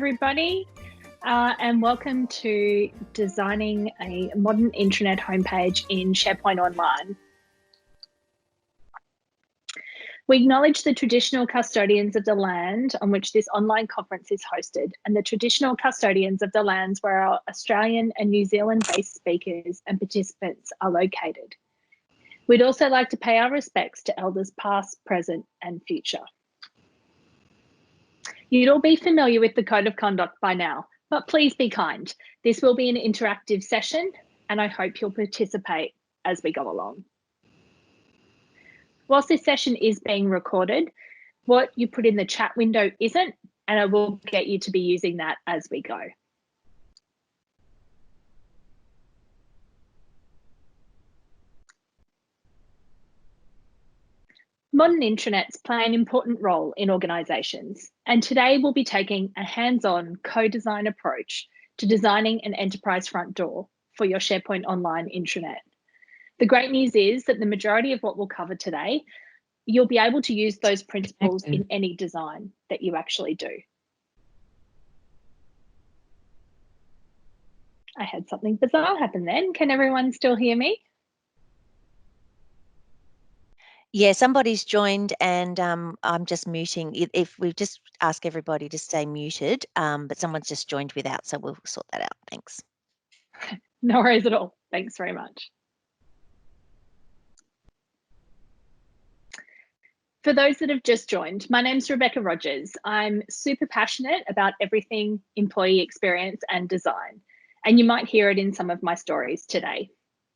everybody, and welcome to designing a modern intranet homepage in SharePoint Online. We acknowledge the traditional custodians of the land on which this online conference is hosted, and the traditional custodians of the lands where our Australian and New Zealand-based speakers and participants are located. We'd also like to pay our respects to elders past, present, and future. You'd all be familiar with the Code of Conduct by now, but please be kind. This will be an interactive session, and I hope you'll participate as we go along. Whilst this session is being recorded, what you put in the chat window isn't, and I will get you to be using that as we go. Modern intranets play an important role in organisations, and today we'll be taking a hands-on co-design approach to designing an enterprise front door for your SharePoint Online intranet. The great news is that the majority of what we'll cover today, you'll be able to use those principles in any design that you actually do. I had something bizarre happen then. Can everyone still hear me? Yeah, somebody's joined and I'm just muting. If we just ask everybody to stay muted, but someone's just joined without, so we'll sort that out. Thanks. No worries at all. Thanks very much. For those that have just joined, my name's Rebecca Rodgers. I'm super passionate about everything employee experience and design, and you might hear it in some of my stories today.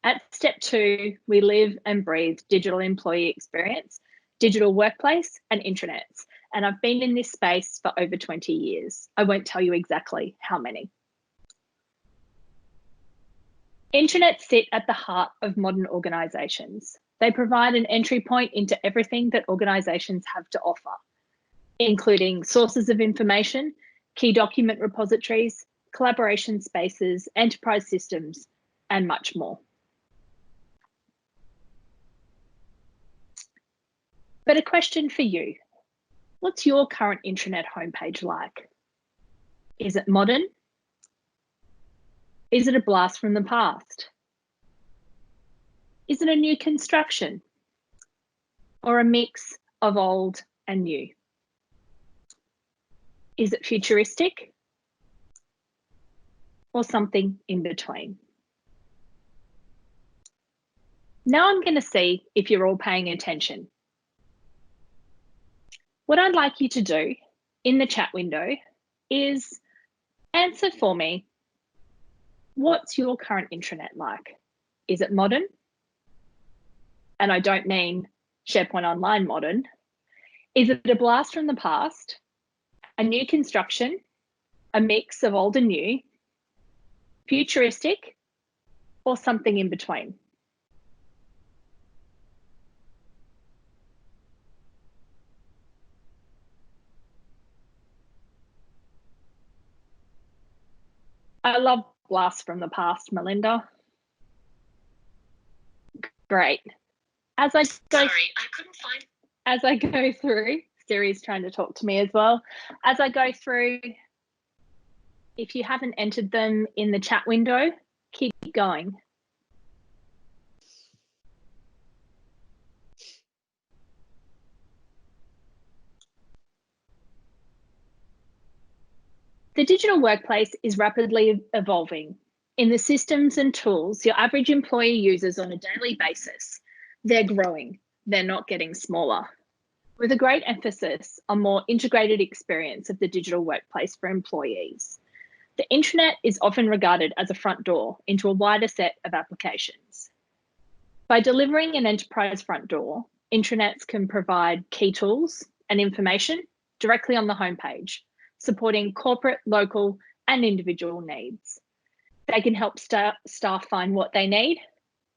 At step 2, we live and breathe digital employee experience, digital workplace, and intranets. And I've been in this space for over 20 years. I won't tell you exactly how many. Intranets sit at the heart of modern organisations. They provide an entry point into everything that organisations have to offer, including sources of information, key document repositories, collaboration spaces, enterprise systems, and much more. But a question for you. What's your current intranet homepage like? Is it modern? Is it a blast from the past? Is it a new construction? Or a mix of old and new? Is it futuristic? Or something in between? Now I'm going to see if you're all paying attention. What I'd like you to do in the chat window is answer for me, what's your current intranet like? Is it modern? And I don't mean SharePoint Online modern. Is it a blast from the past, a new construction, a mix of old and new, futuristic, or something in between? I love blasts from the past, Melinda. Great. As I go through, Siri's trying to talk to me as well. As I go through, if you haven't entered them in the chat window, keep going. The digital workplace is rapidly evolving. In the systems and tools your average employee uses on a daily basis, they're growing, they're not getting smaller, with a great emphasis on more integrated experience of the digital workplace for employees. The intranet is often regarded as a front door into a wider set of applications. By delivering an enterprise front door, intranets can provide key tools and information directly on the homepage, supporting corporate, local, and individual needs. They can help staff find what they need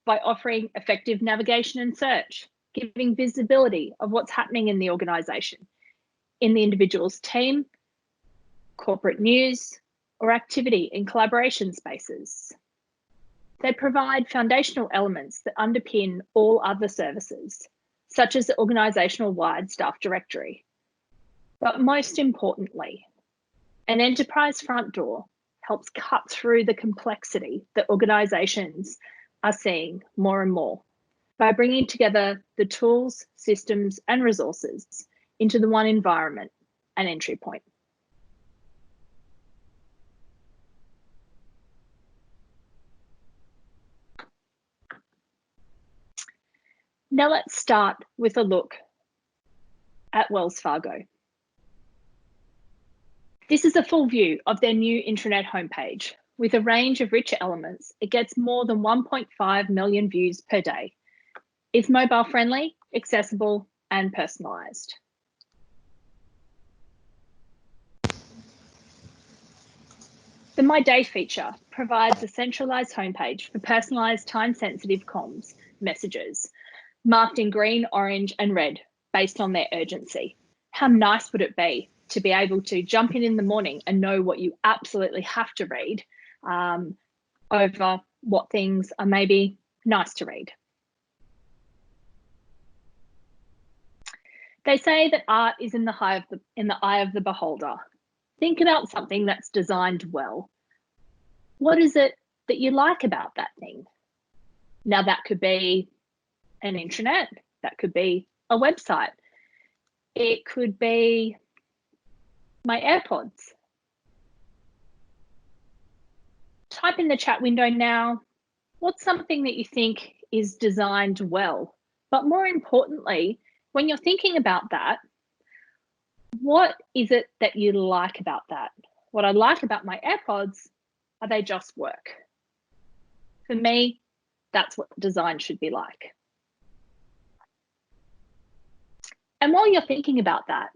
by offering effective navigation and search, giving visibility of what's happening in the organisation, in the individual's team, corporate news, or activity in collaboration spaces. They provide foundational elements that underpin all other services, such as the organisational-wide staff directory. But most importantly, An enterprise front door helps cut through the complexity that organizations are seeing more and more by bringing together the tools, systems, and resources into the one environment and entry point. Now let's start with a look at Wells Fargo. This is a full view of their new intranet homepage. With a range of richer elements, it gets more than 1.5 million views per day. It's mobile friendly, accessible, and personalized. The My Day feature provides a centralized homepage for personalized time-sensitive comms messages, marked in green, orange, and red based on their urgency. How nice would it be to be able to jump in the morning and know what you absolutely have to read over what things are maybe nice to read. They say that art is in the eye of the beholder. Think about something that's designed well. What is it that you like about that thing? Now that could be an intranet, that could be a website. It could be my AirPods. Type in the chat window now, what's something that you think is designed well? But more importantly, when you're thinking about that, what is it that you like about that? What I like about my AirPods are they just work. For me, that's what design should be like. And while you're thinking about that,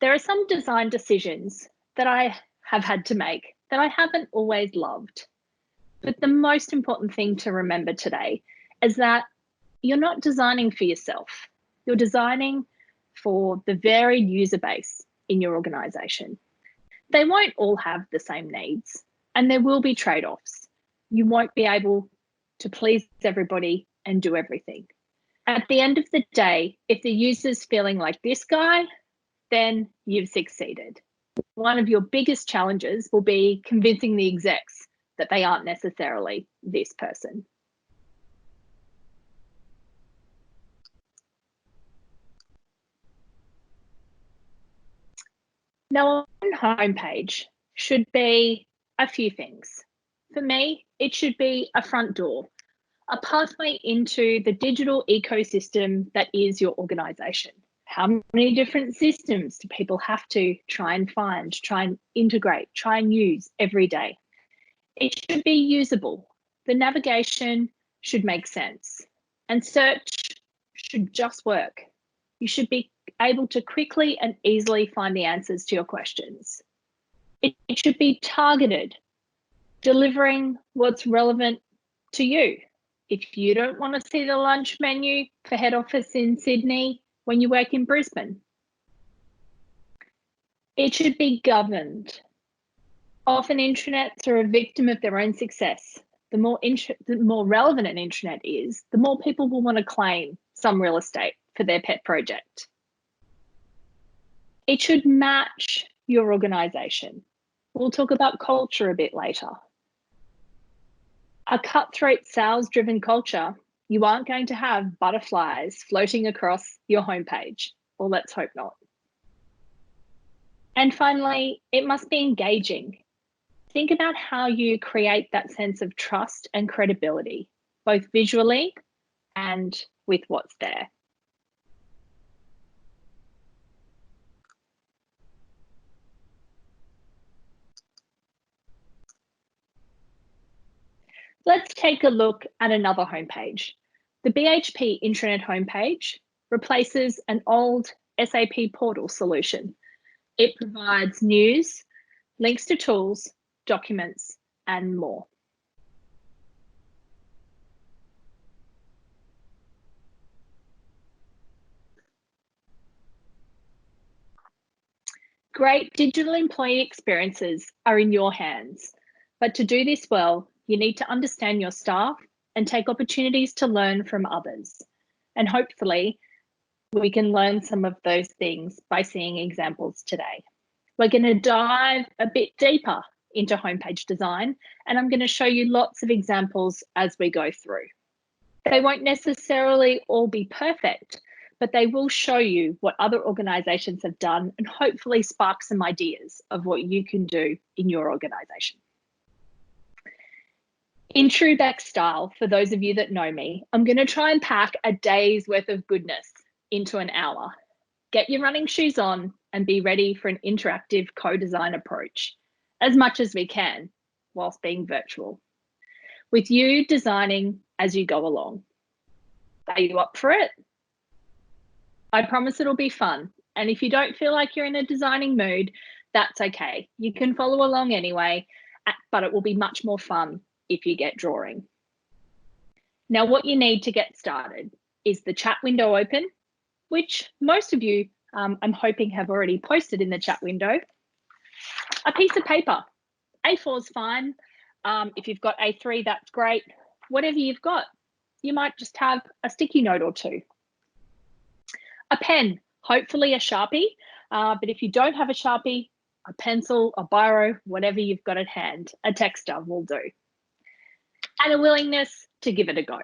there are some design decisions that I have had to make that I haven't always loved. But the most important thing to remember today is that you're not designing for yourself. You're designing for the varied user base in your organization. They won't all have the same needs, and there will be trade-offs. You won't be able to please everybody and do everything. At the end of the day, if the user's feeling like this guy, then you've succeeded. One of your biggest challenges will be convincing the execs that they aren't necessarily this person. Now, on homepage should be a few things. For me, it should be a front door, a pathway into the digital ecosystem that is your organization. How many different systems do people have to try and find, try and integrate, try and use every day? It should be usable. The navigation should make sense, and search should just work. You should be able to quickly and easily find the answers to your questions. It should be targeted, delivering what's relevant to you. If you don't want to see the lunch menu for head office in Sydney when you work in Brisbane, it should be governed. Often intranets are a victim of their own success. The more relevant an intranet is, the more people will want to claim some real estate for their pet project. It should match your organization. We'll talk about culture a bit later. A cutthroat sales-driven culture, you aren't going to have butterflies floating across your homepage, or let's hope not. And finally, it must be engaging. Think about how you create that sense of trust and credibility, both visually and with what's there. Let's take a look at another homepage. The BHP intranet homepage replaces an old SAP portal solution. It provides news, links to tools, documents, and more. Great digital employee experiences are in your hands, but to do this well, you need to understand your staff and take opportunities to learn from others. And hopefully, we can learn some of those things by seeing examples today. We're going to dive a bit deeper into homepage design, and I'm going to show you lots of examples as we go through. They won't necessarily all be perfect, but they will show you what other organizations have done and hopefully spark some ideas of what you can do in your organization. In true Beck style, for those of you that know me, I'm going to try and pack a day's worth of goodness into an hour. Get your running shoes on and be ready for an interactive co-design approach, as much as we can, whilst being virtual, with you designing as you go along. Are you up for it? I promise it'll be fun. And if you don't feel like you're in a designing mood, that's okay. You can follow along anyway, but it will be much more fun if you get drawing. Now, what you need to get started is the chat window open, which most of you, I'm hoping, have already posted in the chat window. A piece of paper. A4 is fine. If you've got A3, that's great. Whatever you've got. You might just have a sticky note or two. A pen, hopefully a Sharpie, but if you don't have a Sharpie, a pencil, a biro, whatever you've got at hand, a texter will do. And a willingness to give it a go.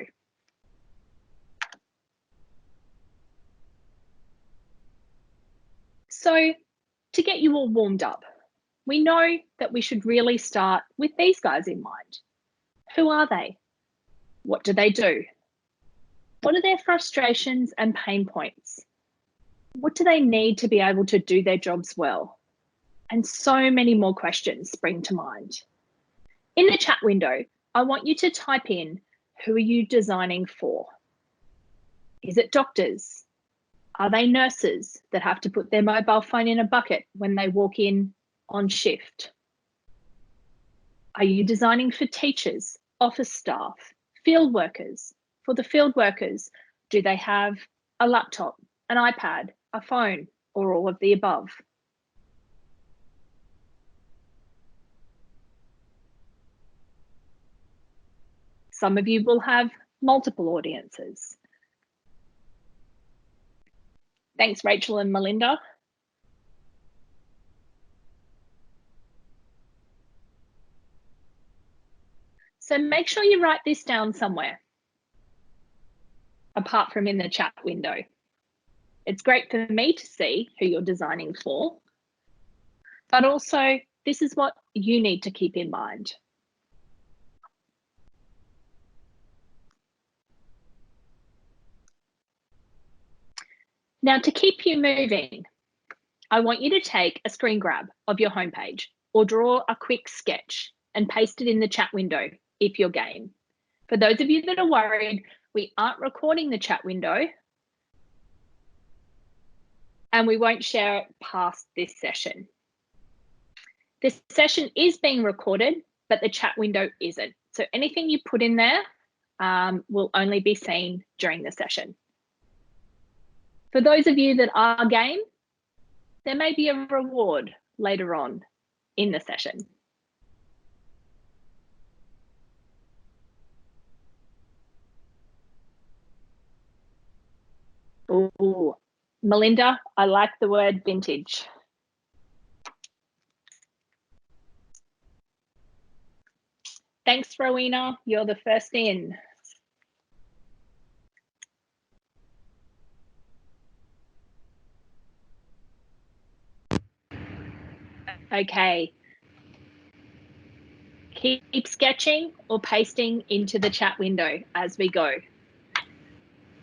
So to get you all warmed up, we know that we should really start with these guys in mind. Who are they? What do they do? What are their frustrations and pain points? What do they need to be able to do their jobs well? And so many more questions spring to mind. In the chat window, I want you to type in, who are you designing for? Is it doctors? Are they nurses that have to put their mobile phone in a bucket when they walk in on shift? Are you designing for teachers, office staff, field workers? For the field workers, do they have a laptop, an iPad, a phone, or all of the above? Some of you will have multiple audiences. Thanks, Rachel and Melinda. So make sure you write this down somewhere, apart from in the chat window. It's great for me to see who you're designing for, but also this is what you need to keep in mind. Now, to keep you moving, I want you to take a screen grab of your homepage or draw a quick sketch and paste it in the chat window if you're game. For those of you that are worried, we aren't recording the chat window and we won't share it past this session. This session is being recorded, but the chat window isn't. So anything you put in there will only be seen during the session. For those of you that are game, there may be a reward later on in the session. Ooh, Melinda, I like the word vintage. Thanks, Rowena. You're the first in. Okay. Keep sketching or pasting into the chat window as we go.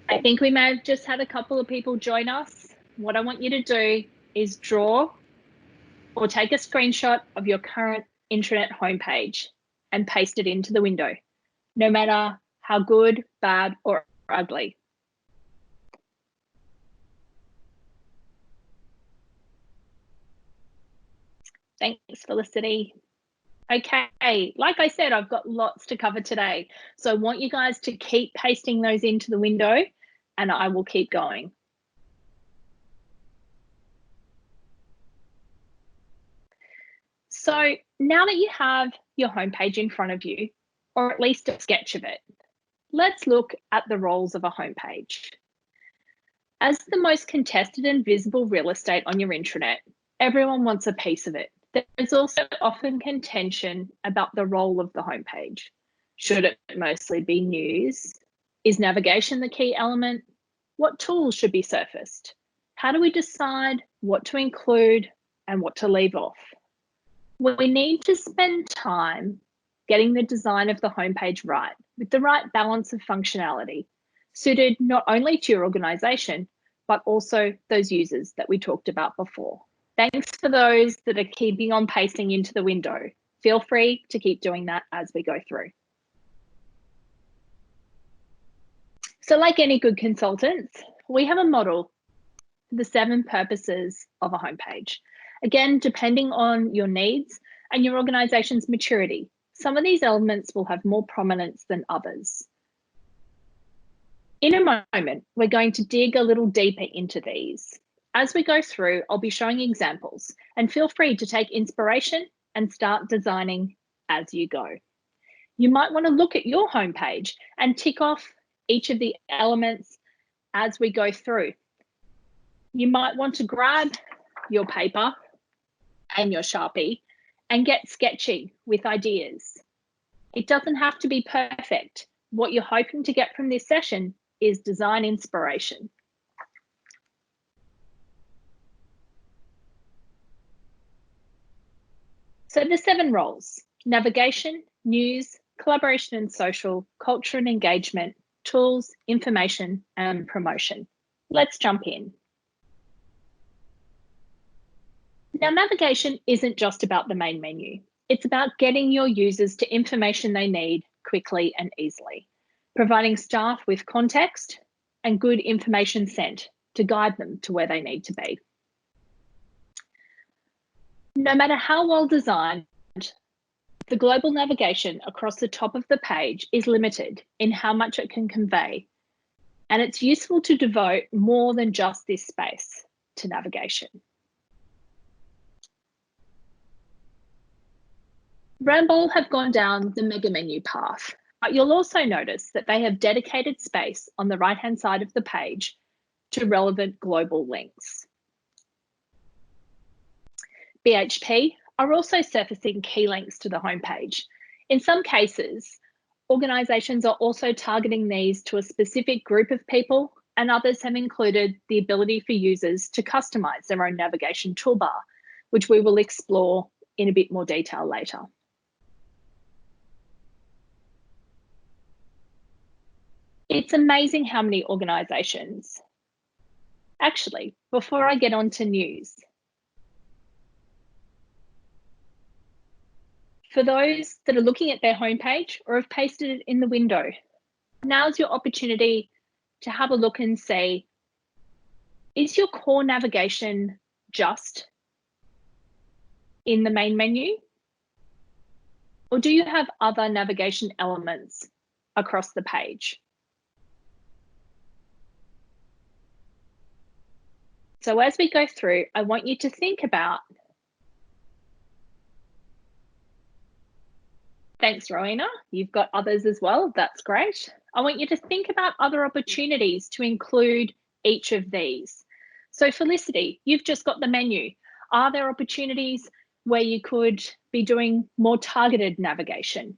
I think we may have just had a couple of people join us. What I want you to do is draw or take a screenshot of your current intranet homepage and paste it into the window, no matter how good, bad, or ugly. Thanks, Felicity. Okay, like I said, I've got lots to cover today. So I want you guys to keep pasting those into the window and I will keep going. So now that you have your homepage in front of you, or at least a sketch of it, let's look at the roles of a homepage. As the most contested and visible real estate on your intranet, Everyone wants a piece of it. There's also often contention about the role of the homepage. Should it mostly be news? Is navigation the key element? What tools should be surfaced? How do we decide what to include and what to leave off? We need to spend time getting the design of the homepage right, with the right balance of functionality, suited not only to your organization, but also those users that we talked about before. Thanks for those that are keeping on pasting into the window. Feel free to keep doing that as we go through. So like any good consultants, we have a model for the 7 purposes of a homepage. Again, depending on your needs and your organization's maturity, some of these elements will have more prominence than others. In a moment, we're going to dig a little deeper into these. As we go through, I'll be showing examples, and feel free to take inspiration and start designing as you go. You might want to look at your homepage and tick off each of the elements as we go through. You might want to grab your paper and your Sharpie and get sketchy with ideas. It doesn't have to be perfect. What you're hoping to get from this session is design inspiration. So the 7 roles: navigation, news, collaboration and social, culture and engagement, tools, information, and promotion. Let's jump in. Now, navigation isn't just about the main menu. It's about getting your users to information they need quickly and easily, providing staff with context and good information sent to guide them to where they need to be. No matter how well designed, the global navigation across the top of the page is limited in how much it can convey, and it's useful to devote more than just this space to navigation. Ramble have gone down the mega menu path, but you'll also notice that they have dedicated space on the right-hand side of the page to relevant global links. BHP are also surfacing key links to the homepage. In some cases, organisations are also targeting these to a specific group of people, and others have included the ability for users to customise their own navigation toolbar, which we will explore in a bit more detail later. It's amazing how many organisations. Actually, before I get on to news, for those that are looking at their homepage or have pasted it in the window, now's your opportunity to have a look and see, is your core navigation just in the main menu? Or do you have other navigation elements across the page? So as we go through, I want you to think about, thanks, Rowena, you've got others as well, that's great. I want you to think about other opportunities to include each of these. So Felicity, you've just got the menu. Are there opportunities where you could be doing more targeted navigation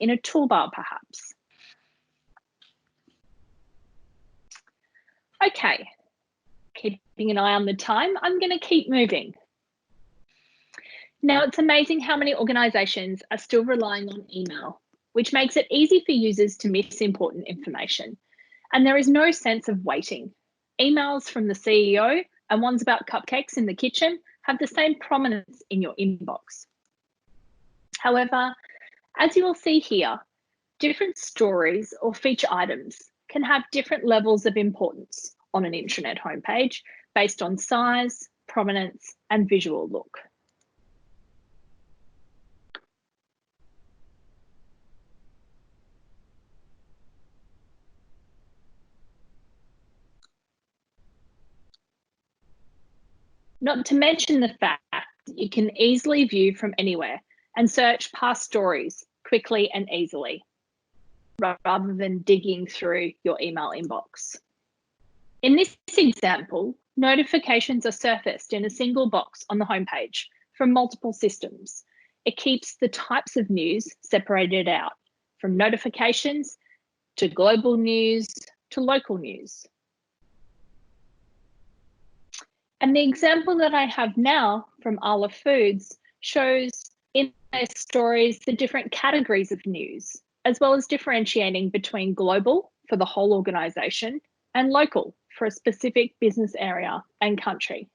in a toolbar perhaps? Okay, keeping an eye on the time, I'm going to keep moving. Now, it's amazing how many organisations are still relying on email, which makes it easy for users to miss important information. And there is no sense of waiting. Emails from the CEO and ones about cupcakes in the kitchen have the same prominence in your inbox. However, as you will see here, different stories or feature items can have different levels of importance on an intranet homepage based on size, prominence, and visual look. Not to mention the fact that you can easily view from anywhere and search past stories quickly and easily, rather than digging through your email inbox. In this example, notifications are surfaced in a single box on the homepage from multiple systems. It keeps the types of news separated out, from notifications to global news to local news. And the example that I have now from Arla Foods shows in their stories the different categories of news, as well as differentiating between global for the whole organisation and local for a specific business area and country.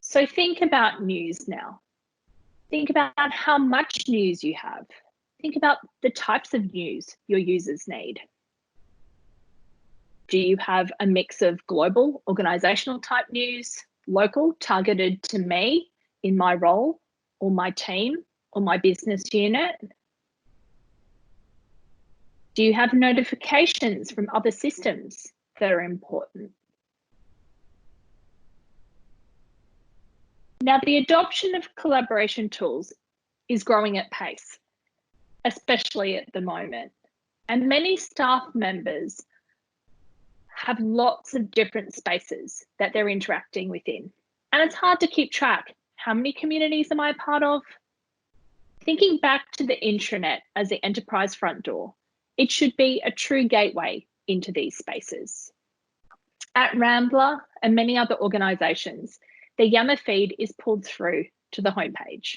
So think about news now. Think about how much news you have. Think about the types of news your users need. Do you have a mix of global organizational type news, local targeted to me in my role or my team or my business unit? Do you have notifications from other systems that are important? Now, the adoption of collaboration tools is growing at pace, especially at the moment. And many staff members have lots of different spaces that they're interacting within. And it's hard to keep track. How many communities am I a part of? Thinking back to the intranet as the enterprise front door, it should be a true gateway into these spaces. At Rambler and many other organisations, the Yammer feed is pulled through to the homepage.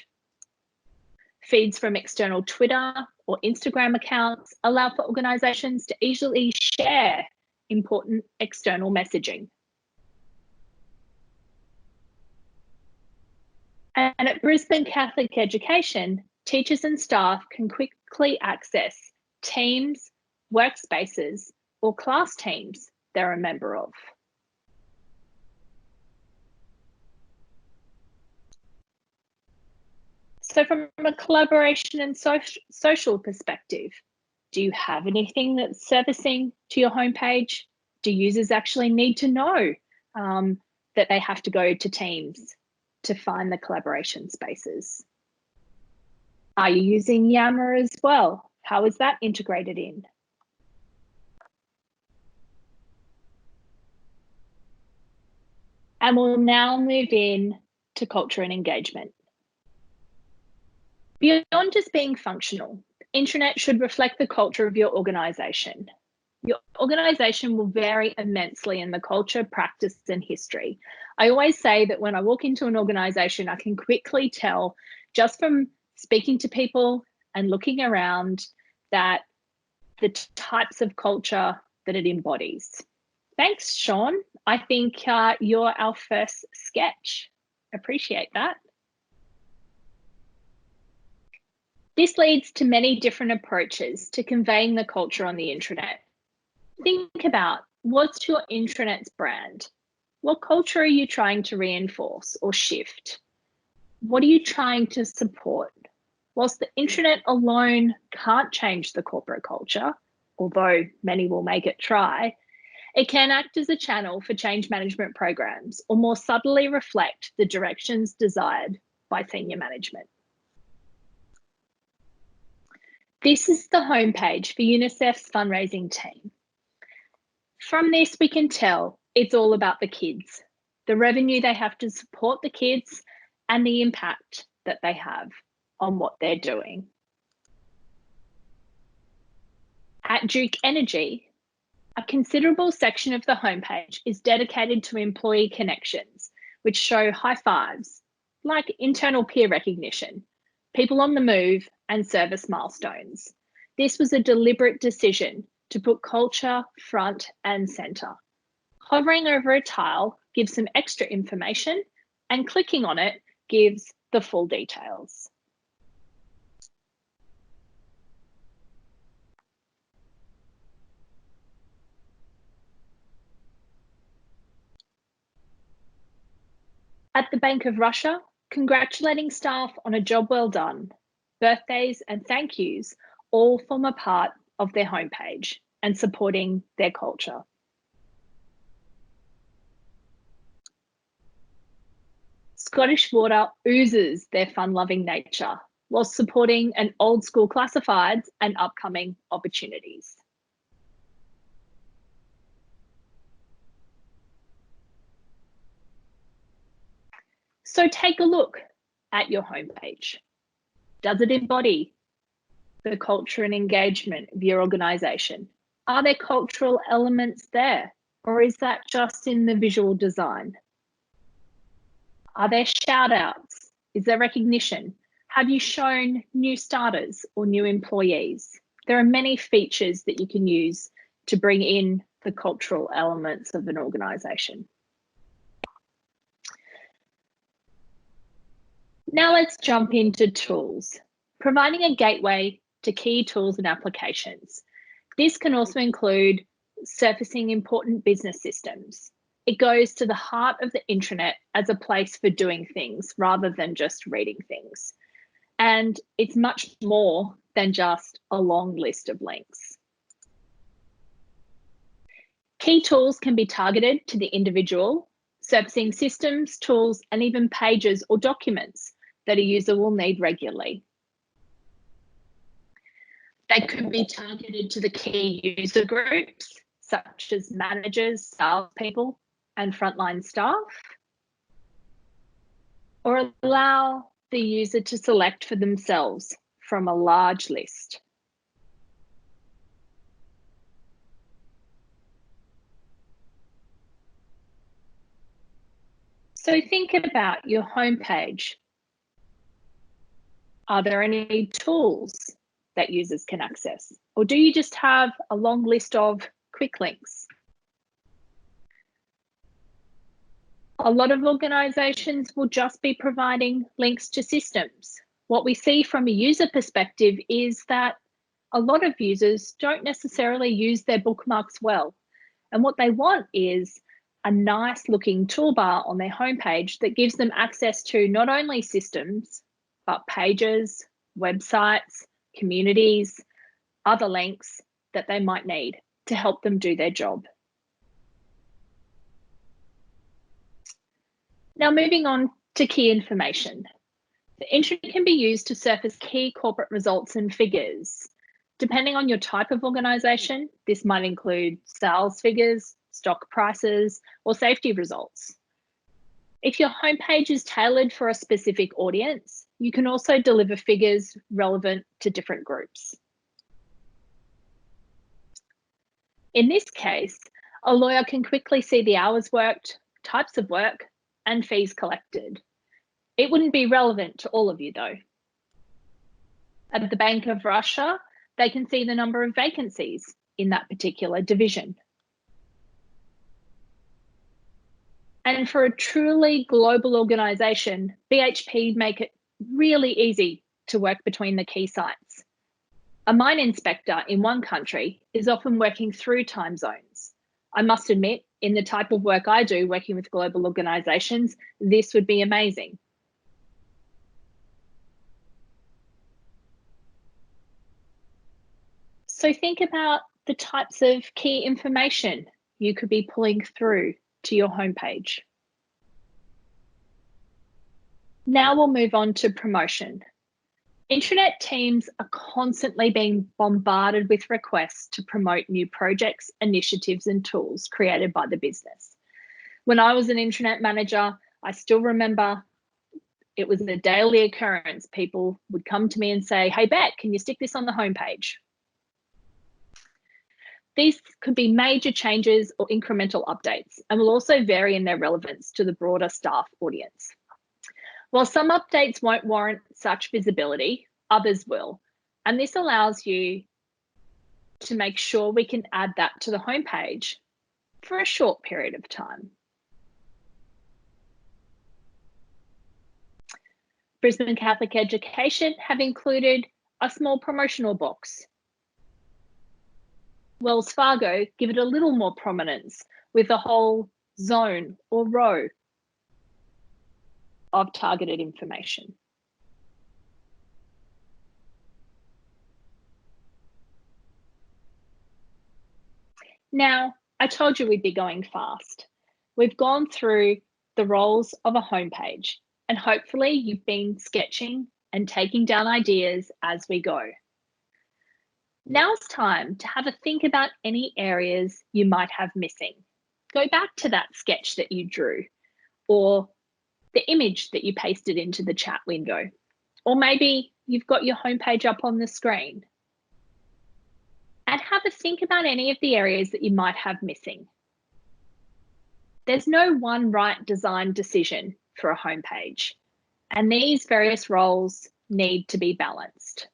Feeds from external Twitter or Instagram accounts allow for organisations to easily share important external messaging. And at Brisbane Catholic Education, teachers and staff can quickly access teams, workspaces, or class teams they're a member of. So from a collaboration and social perspective, do you have anything that's servicing to your homepage? Do users actually need to know that they have to go to Teams to find the collaboration spaces? Are you using Yammer as well? How is that integrated in? And we'll now move in to culture and engagement. Beyond just being functional, intranet should reflect the culture of your organisation. Your organisation will vary immensely in the culture, practice, and history. I always say that when I walk into an organisation, I can quickly tell just from speaking to people and looking around that the types of culture that it embodies. Thanks, Sean. I think you're our first sketch. Appreciate that. This leads to many different approaches to conveying the culture on the intranet. Think about, what's your intranet's brand? What culture are you trying to reinforce or shift? What are you trying to support? Whilst the intranet alone can't change the corporate culture, although many will make it try, it can act as a channel for change management programs or more subtly reflect the directions desired by senior management. This is the homepage for UNICEF's fundraising team. From this, we can tell it's all about the kids, the revenue they have to support the kids, and the impact that they have on what they're doing. At Duke Energy, a considerable section of the homepage is dedicated to employee connections, which show high fives, like internal peer recognition, people on the move, and service milestones. This was a deliberate decision to put culture front and center. Hovering over a tile gives some extra information, and clicking on it gives the full details. At the Bank of Russia, congratulating staff on a job well done, birthdays and thank yous all form a part of their homepage and supporting their culture. Scottish Water oozes their fun-loving nature while supporting an old school classifieds and upcoming opportunities. So take a look at your homepage. Does it embody the culture and engagement of your organisation? Are there cultural elements there, or is that just in the visual design? Are there shout outs? Is there recognition? Have you shown new starters or new employees? There are many features that you can use to bring in the cultural elements of an organisation. Now let's jump into tools, providing a gateway to key tools and applications. This can also include surfacing important business systems. It goes to the heart of the intranet as a place for doing things rather than just reading things. And it's much more than just a long list of links. Key tools can be targeted to the individual, surfacing systems, tools, and even pages or documents that a user will need regularly. They could be targeted to the key user groups, such as managers, salespeople, and frontline staff, or allow the user to select for themselves from a large list. So think about your homepage. Are there any tools that users can access? Or do you just have a long list of quick links? A lot of organizations will just be providing links to systems. What we see from a user perspective is that a lot of users don't necessarily use their bookmarks well. And what they want is a nice looking toolbar on their homepage that gives them access to not only systems, but pages, websites, communities, other links that they might need to help them do their job. Now moving on to key information. The intranet can be used to surface key corporate results and figures. Depending on your type of organisation, this might include sales figures, stock prices, or safety results. If your homepage is tailored for a specific audience, you can also deliver figures relevant to different groups. In this case, a lawyer can quickly see the hours worked, types of work, and fees collected. It wouldn't be relevant to all of you though. At the Bank of Russia, they can see the number of vacancies in that particular division. And for a truly global organisation, BHP make it really easy to work between the key sites. A mine inspector in one country is often working through time zones. I must admit, in the type of work I do, working with global organisations, this would be amazing. So think about the types of key information you could be pulling through to your homepage. Now we'll move on to promotion. Intranet teams are constantly being bombarded with requests to promote new projects, initiatives, and tools created by the business. When I was an intranet manager, I still remember it was a daily occurrence. People would come to me and say, "Hey, Beck, can you stick this on the homepage?" These could be major changes or incremental updates, and will also vary in their relevance to the broader staff audience. While some updates won't warrant such visibility, others will. And this allows you to make sure we can add that to the homepage for a short period of time. Brisbane Catholic Education have included a small promotional box. Wells Fargo give it a little more prominence with a whole zone or row of targeted information. Now, I told you we'd be going fast. We've gone through the roles of a homepage, and hopefully you've been sketching and taking down ideas as we go. Now's time to have a think about any areas you might have missing. Go back to that sketch that you drew, or the image that you pasted into the chat window, or maybe you've got your homepage up on the screen. And have a think about any of the areas that you might have missing. There's no one right design decision for a homepage, and these various roles need to be balanced.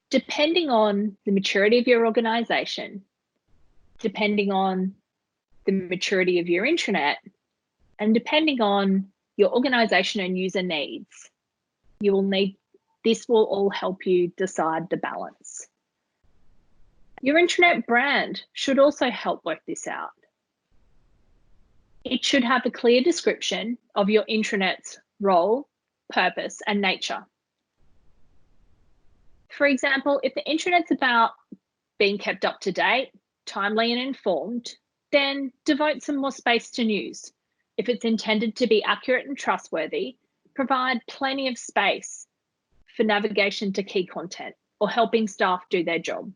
Depending on the maturity of your organization, depending on the maturity of your intranet, and depending on your organization and user needs, this will all help you decide the balance. Your intranet brand should also help work this out. It should have a clear description of your intranet's role, purpose, and nature. For example, if the intranet's about being kept up to date, timely and informed, then devote some more space to news. If it's intended to be accurate and trustworthy, provide plenty of space for navigation to key content or helping staff do their job.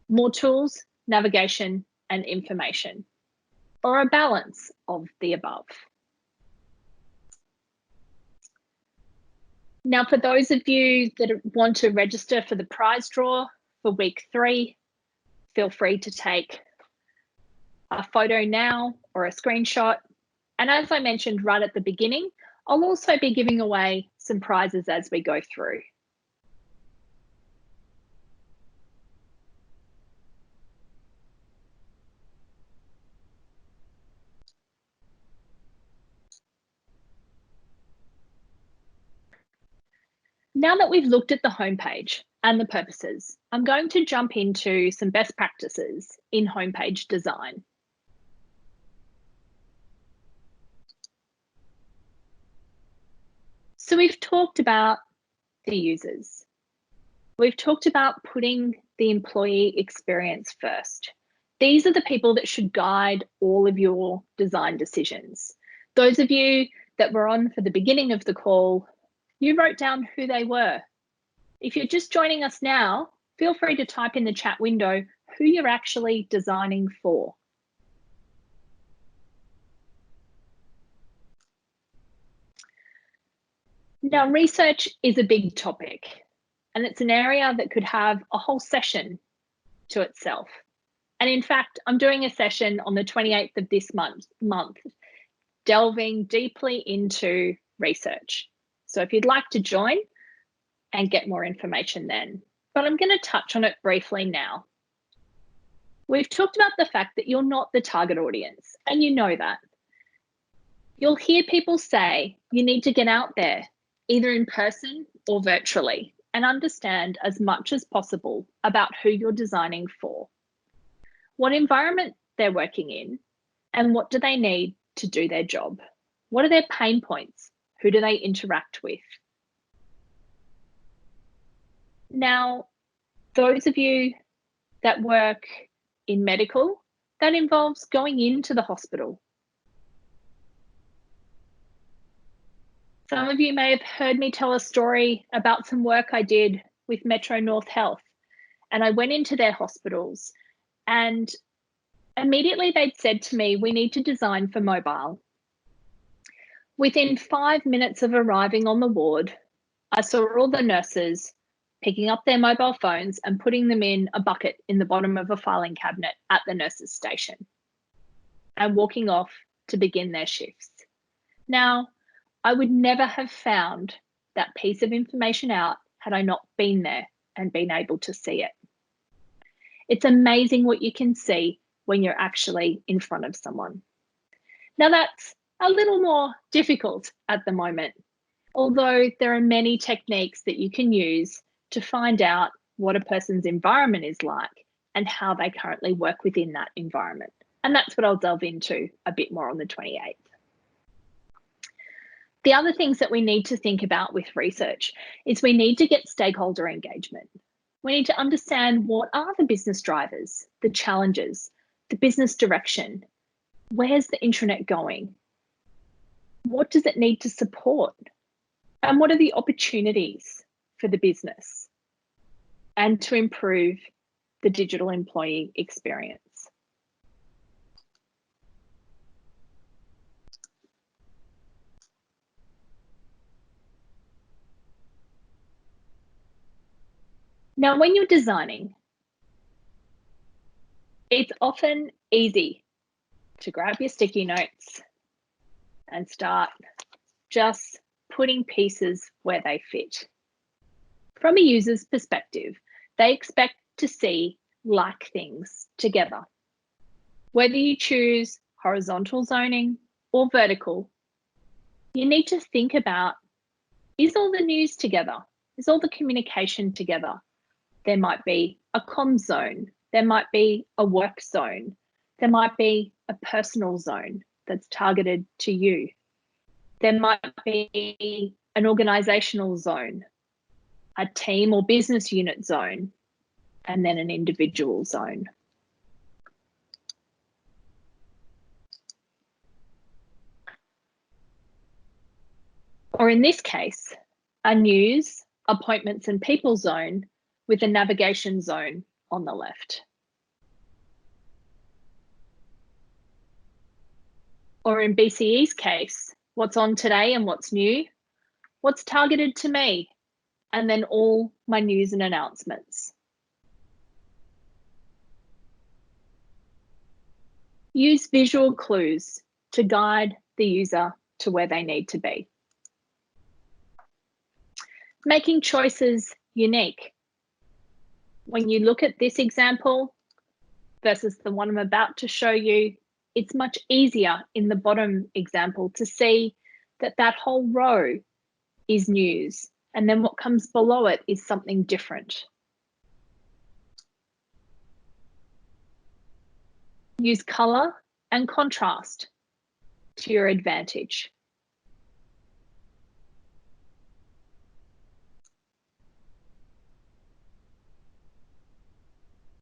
More tools, navigation, and information, or a balance of the above. Now, for those of you that want to register for the prize draw for week 3, feel free to take a photo now or a screenshot. And as I mentioned right at the beginning, I'll also be giving away some prizes as we go through. Now that we've looked at the homepage and the purposes, I'm going to jump into some best practices in homepage design. So we've talked about the users. We've talked about putting the employee experience first. These are the people that should guide all of your design decisions. Those of you that were on for the beginning of the call, you wrote down who they were. If you're just joining us now, feel free to type in the chat window who you're actually designing for. Now, research is a big topic, and it's an area that could have a whole session to itself. And in fact, I'm doing a session on the 28th of this month, delving deeply into research. So if you'd like to join and get more information then, but I'm going to touch on it briefly now. We've talked about the fact that you're not the target audience, and you know that. You'll hear people say you need to get out there, either in person or virtually, and understand as much as possible about who you're designing for, what environment they're working in, and what do they need to do their job. What are their pain points? Who do they interact with? Now, those of you that work in medical, that involves going into the hospital. Some of you may have heard me tell a story about some work I did with Metro North Health, and I went into their hospitals, and immediately they'd said to me, we need to design for mobile. Within 5 minutes of arriving on the ward, I saw all the nurses picking up their mobile phones and putting them in a bucket in the bottom of a filing cabinet at the nurses' station and walking off to begin their shifts. Now, I would never have found that piece of information out had I not been there and been able to see it. It's amazing what you can see when you're actually in front of someone. Now, that's a little more difficult at the moment, although there are many techniques that you can use to find out what a person's environment is like and how they currently work within that environment. And that's what I'll delve into a bit more on the 28th. The other things that we need to think about with research is we need to get stakeholder engagement. We need to understand what are the business drivers, the challenges, the business direction, Where's the intranet going? What does it need to support? And what are the opportunities for the business and to improve the digital employee experience? Now, when you're designing, it's often easy to grab your sticky notes and start just putting pieces where they fit. From a user's perspective, they expect to see like things together. Whether you choose horizontal zoning or vertical, you need to think about, is all the news together? Is all the communication together? There might be a comm zone. There might be a work zone. There might be a personal zone that's targeted to you. There might be an organizational zone, a team or business unit zone, and then an individual zone. Or in this case, a news, appointments and people zone with a navigation zone on the left. Or in BCE's case, what's on today and what's new, what's targeted to me, and then all my news and announcements. Use visual clues to guide the user to where they need to be. Making choices unique. When you look at this example versus the one I'm about to show you, it's much easier in the bottom example to see that that whole row is news, and then what comes below it is something different. Use color and contrast to your advantage.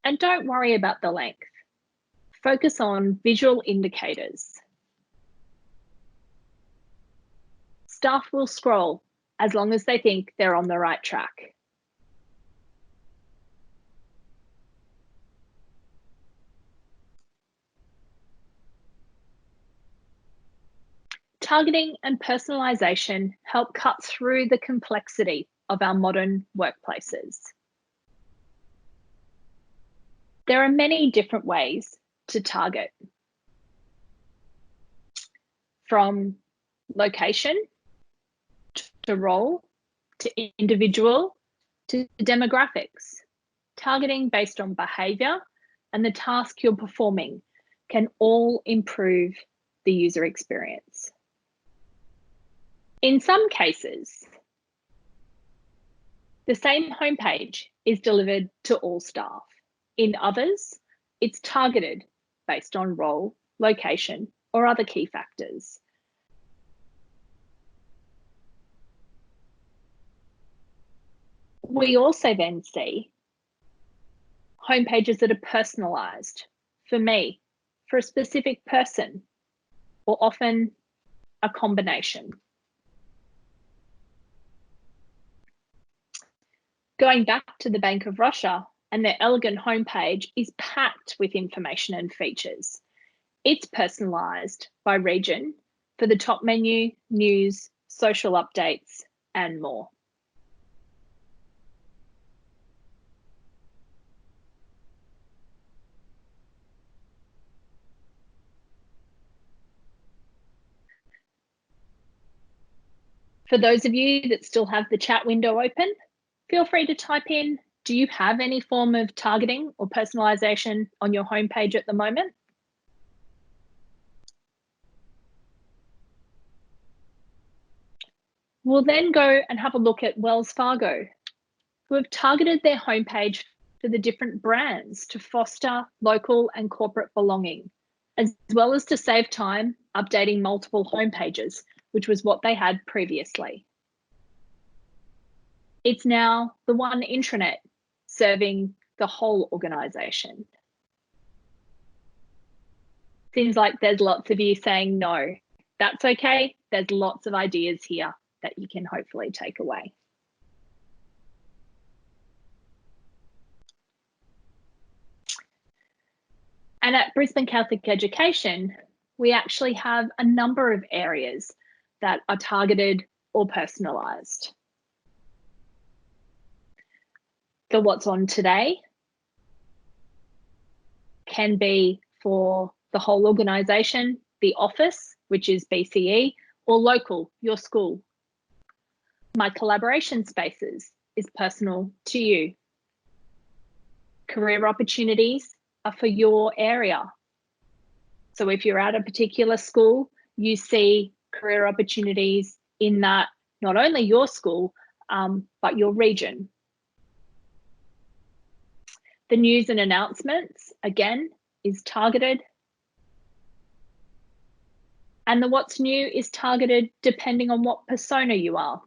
And don't worry about the length. Focus on visual indicators. Staff will scroll as long as they think they're on the right track. Targeting and personalization help cut through the complexity of our modern workplaces. There are many different ways to target, from location to role to individual to demographics. Targeting based on behavior and the task you're performing can all improve the user experience. In some cases, the same homepage is delivered to all staff. In others, it's targeted based on role, location, or other key factors. We also then see homepages that are personalized for me, for a specific person, or often a combination. Going back to the Bank of Russia, and their elegant homepage is packed with information and features. It's personalized by region for the top menu, news, social updates, and more. For those of you that still have the chat window open, feel free to type in, do you have any form of targeting or personalization on your homepage at the moment? We'll then go and have a look at Wells Fargo, who have targeted their homepage for the different brands to foster local and corporate belonging, as well as to save time updating multiple homepages, which was what they had previously. It's now the one intranet serving the whole organization. Seems like there's lots of you saying no. That's okay. There's lots of ideas here that you can hopefully take away. And at Brisbane Catholic Education, we actually have a number of areas that are targeted or personalised. The What's On Today can be for the whole organisation, the office, which is BCE, or local, your school. My collaboration spaces is personal to you. Career opportunities are for your area. So if you're at a particular school, you see career opportunities in that, not only your school, but your region. The news and announcements, again, is targeted. And the what's new is targeted depending on what persona you are.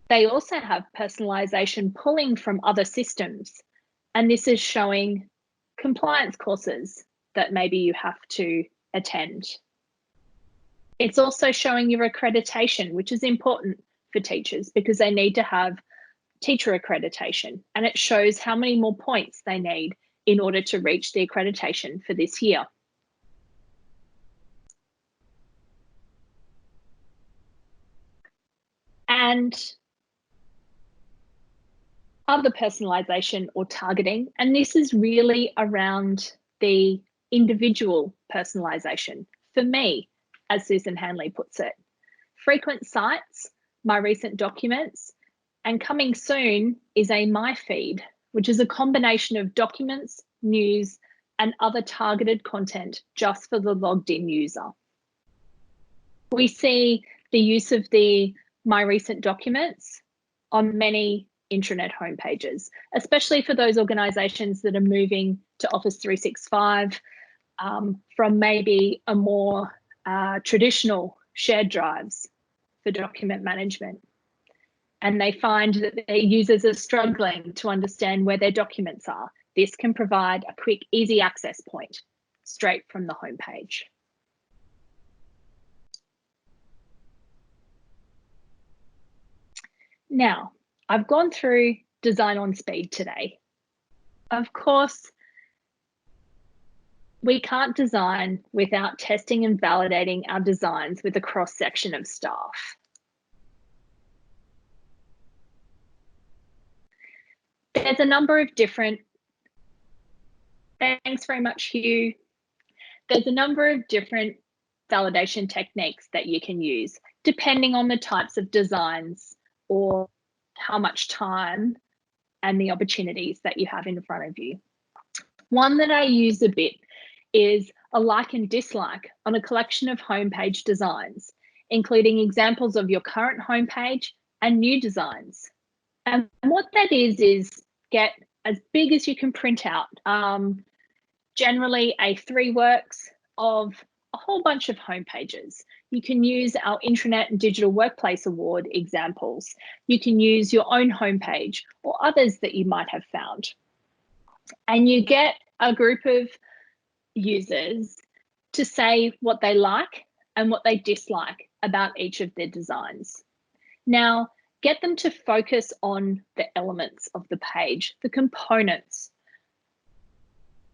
They also have personalization pulling from other systems. And this is showing compliance courses that maybe you have to attend. It's also showing your accreditation, which is important for teachers because they need to have teacher accreditation, and it shows how many more points they need in order to reach the accreditation for this year. And other personalization or targeting, and this is really around the individual personalization. For me, as Susan Hanley puts it, frequent sites, my recent documents, and coming soon is a My Feed, which is a combination of documents, news, and other targeted content just for the logged in user. We see the use of the My Recent Documents on many intranet homepages, especially for those organizations that are moving to Office 365 from maybe a more traditional shared drives for document management. And they find that their users are struggling to understand where their documents are. This can provide a quick, easy access point straight from the homepage. Now, I've gone through design on speed today. Of course, we can't design without testing and validating our designs with a cross-section of staff. There's a number of different, thanks very much, Hugh. There's a number of different validation techniques that you can use, depending on the types of designs or how much time and the opportunities that you have in front of you. One that I use a bit is a like and dislike on a collection of homepage designs, including examples of your current homepage and new designs. And what that is get as big as you can print out. Generally, A3 works of a whole bunch of homepages. You can use our Intranet and Digital Workplace Award examples. You can use your own homepage or others that you might have found. And you get a group of users to say what they like and what they dislike about each of their designs. Now, get them to focus on the elements of the page, the components,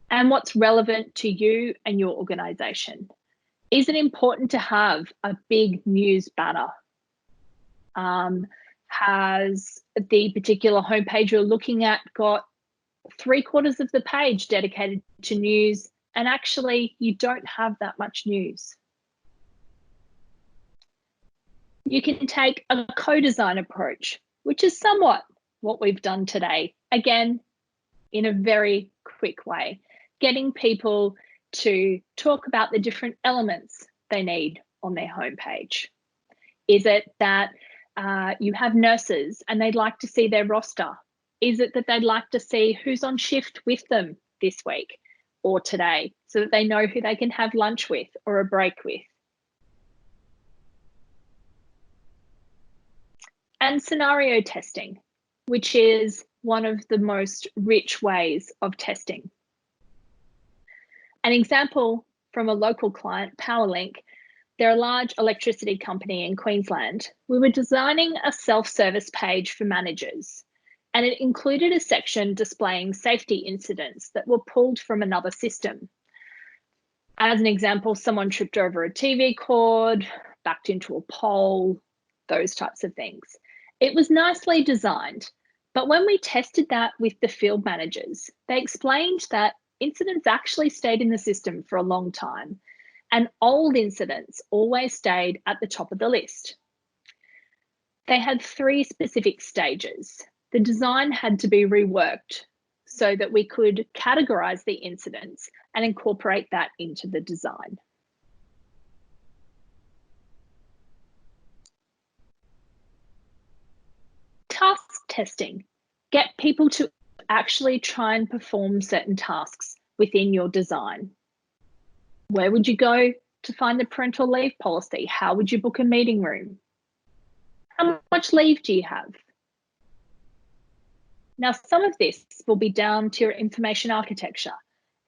and what's relevant to you and your organization. Is it important to have a big news banner? Has the particular homepage you're looking at got 3/4 of the page dedicated to news, and actually you don't have that much news? You can take a co-design approach, which is somewhat what we've done today. Again, in a very quick way, getting people to talk about the different elements they need on their homepage. Is it that you have nurses and they'd like to see their roster? Is it that they'd like to see who's on shift with them this week or today so that they know who they can have lunch with or a break with? And scenario testing, which is one of the most rich ways of testing. An example from a local client, Powerlink, they're a large electricity company in Queensland. We were designing a self-service page for managers, and it included a section displaying safety incidents that were pulled from another system. As an example, someone tripped over a TV cord, backed into a pole, those types of things. It was nicely designed, but when we tested that with the field managers, they explained that incidents actually stayed in the system for a long time, and old incidents always stayed at the top of the list. They had 3 specific stages. The design had to be reworked so that we could categorize the incidents and incorporate that into the design. Task testing. Get people to actually try and perform certain tasks within your design. Where would you go to find the parental leave policy? How would you book a meeting room? How much leave do you have? Now, some of this will be down to your information architecture,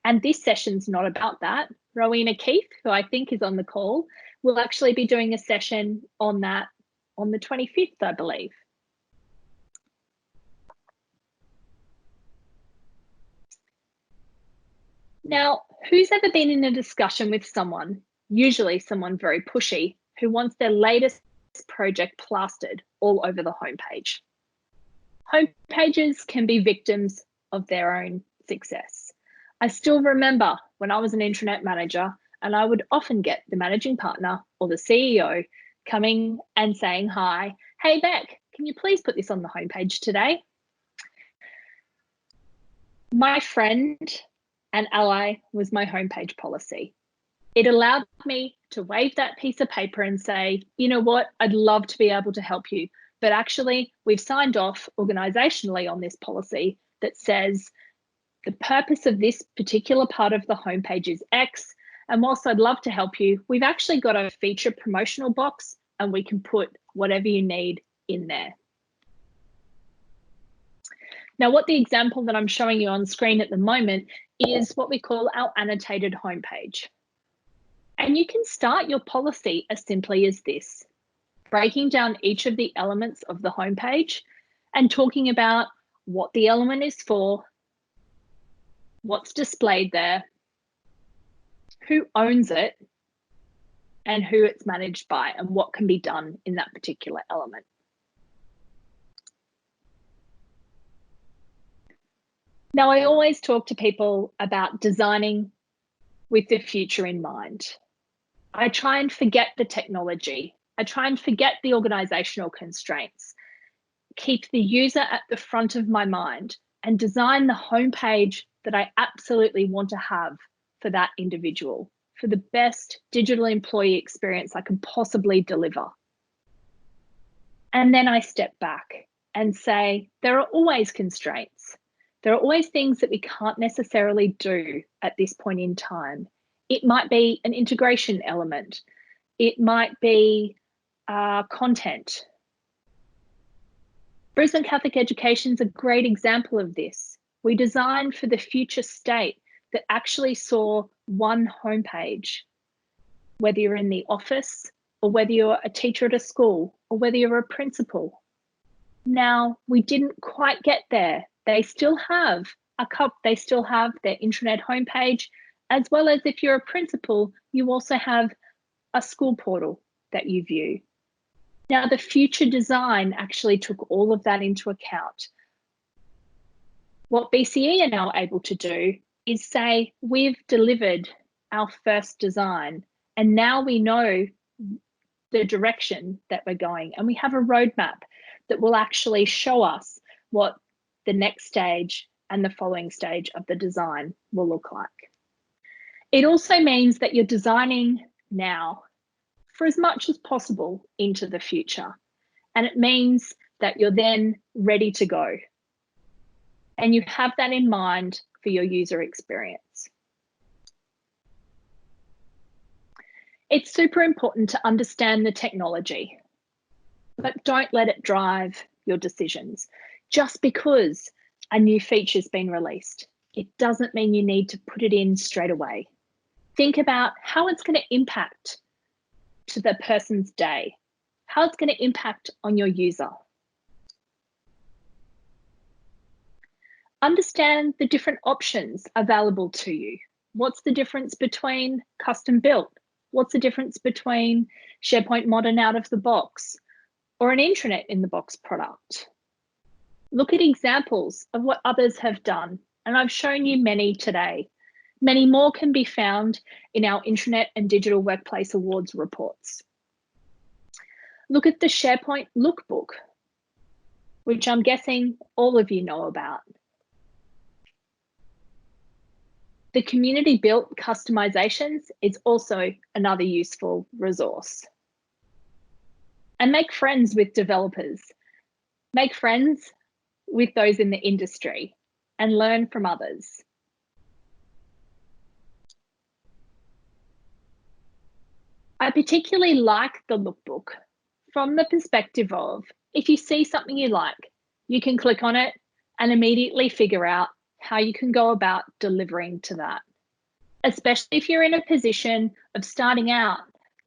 and this session's not about that. Rowena Keith, who I think is on the call, will actually be doing a session on that on the 25th, I believe. Now, who's ever been in a discussion with someone, usually someone very pushy, who wants their latest project plastered all over the homepage? Homepages can be victims of their own success. I still remember when I was an intranet manager, and I would often get the managing partner or the CEO coming and saying, "Hi, hey Beck, can you please put this on the homepage today?" My friend and ally was my homepage policy. It allowed me to wave that piece of paper and say, "You know what, I'd love to be able to help you, but actually we've signed off organizationally on this policy that says the purpose of this particular part of the homepage is X, and whilst I'd love to help you, we've actually got a feature promotional box and we can put whatever you need in there." Now, what the example that I'm showing you on screen at the moment is what we call our annotated homepage. And you can start your policy as simply as this, breaking down each of the elements of the homepage and talking about what the element is for, what's displayed there, who owns it, and who it's managed by, and what can be done in that particular element. Now, I always talk to people about designing with the future in mind. I try and forget the technology. I try and forget the organizational constraints, keep the user at the front of my mind, and design the homepage that I absolutely want to have for that individual, for the best digital employee experience I can possibly deliver. And then I step back and say, there are always constraints. There are always things that we can't necessarily do at this point in time. It might be an integration element. It might be content. Brisbane Catholic Education is a great example of this. We designed for the future state that actually saw one homepage, whether you're in the office or whether you're a teacher at a school or whether you're a principal. Now, we didn't quite get there. They still have their intranet homepage, as well as if you're a principal, you also have a school portal that you view. Now, the future design actually took all of that into account. What BCE are now able to do is say, we've delivered our first design, and now we know the direction that we're going, and we have a roadmap that will actually show us what the next stage and the following stage of the design will look like. It also means that you're designing now for as much as possible into the future. And it means that you're then ready to go. And you have that in mind for your user experience. It's super important to understand the technology, but don't let it drive your decisions. Just because a new feature's been released. It doesn't mean you need to put it in straight away. Think about how it's going to impact to the person's day, how it's going to impact on your user. Understand the different options available to you. What's the difference between custom built? What's the difference between SharePoint Modern out of the box or an intranet in the box product? Look at examples of what others have done, and I've shown you many today. Many more can be found in our Intranet and Digital Workplace Awards reports. Look at the SharePoint Lookbook, which I'm guessing all of you know about. The community-built customizations is also another useful resource. And make friends with developers. Make friends with those in the industry and learn from others. I particularly like the lookbook from the perspective of if you see something you like, you can click on it and immediately figure out how you can go about delivering to that, especially if you're in a position of starting out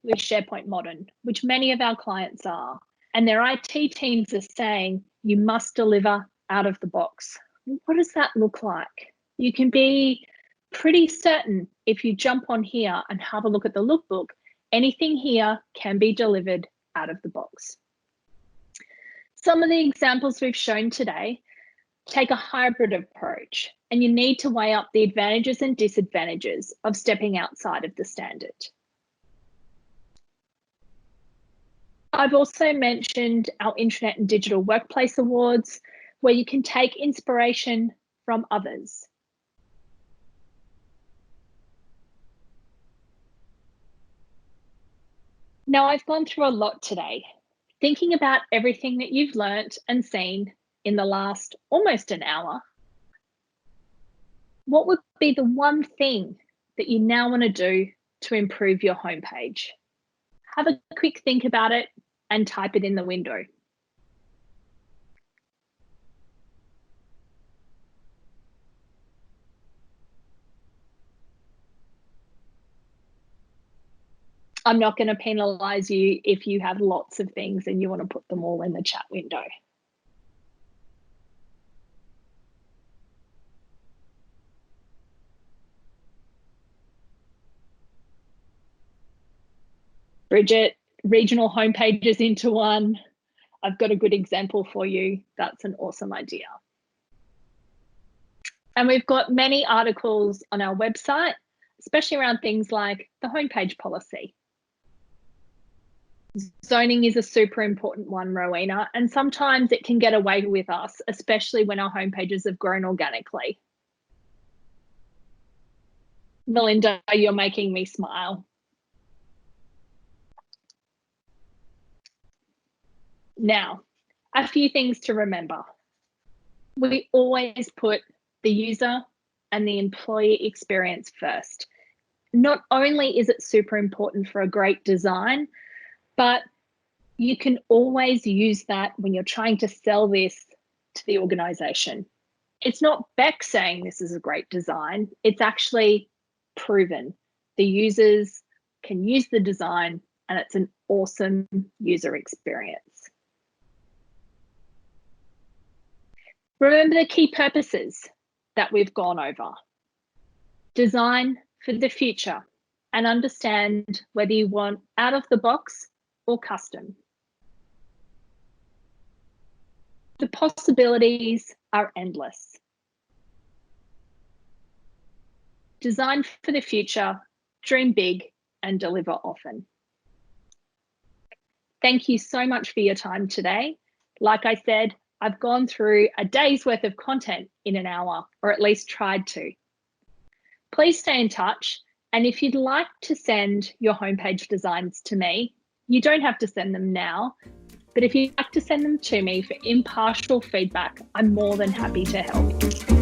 with SharePoint Modern, which many of our clients are, and their IT teams are saying you must deliver out of the box. What does that look like? You can be pretty certain if you jump on here and have a look at the lookbook, anything here can be delivered out of the box. Some of the examples we've shown today take a hybrid approach, and you need to weigh up the advantages and disadvantages of stepping outside of the standard. I've also mentioned our Intranet and Digital Workplace Awards, where you can take inspiration from others. Now, I've gone through a lot today, thinking about everything that you've learnt and seen in the last almost an hour. What would be the one thing that you now want to do to improve your homepage? Have a quick think about it and type it in the window. I'm not going to penalize you if you have lots of things and you want to put them all in the chat window. Bridget, regional homepages into one. I've got a good example for you. That's an awesome idea. And we've got many articles on our website, especially around things like the homepage policy. Zoning is a super important one, Rowena, and sometimes it can get away with us, especially when our homepages have grown organically. Melinda, you're making me smile. Now, a few things to remember. We always put the user and the employee experience first. Not only is it super important for a great design, but you can always use that when you're trying to sell this to the organization. It's not Beck saying this is a great design, it's actually proven. The users can use the design and it's an awesome user experience. Remember the key purposes that we've gone over. Design for the future and understand whether you want out of the box or custom. The possibilities are endless. Design for the future, dream big, and deliver often. Thank you so much for your time today. Like I said, I've gone through a day's worth of content in an hour, or at least tried to. Please stay in touch, and if you'd like to send your homepage designs to me, you don't have to send them now, but if you'd like to send them to me for impartial feedback, I'm more than happy to help.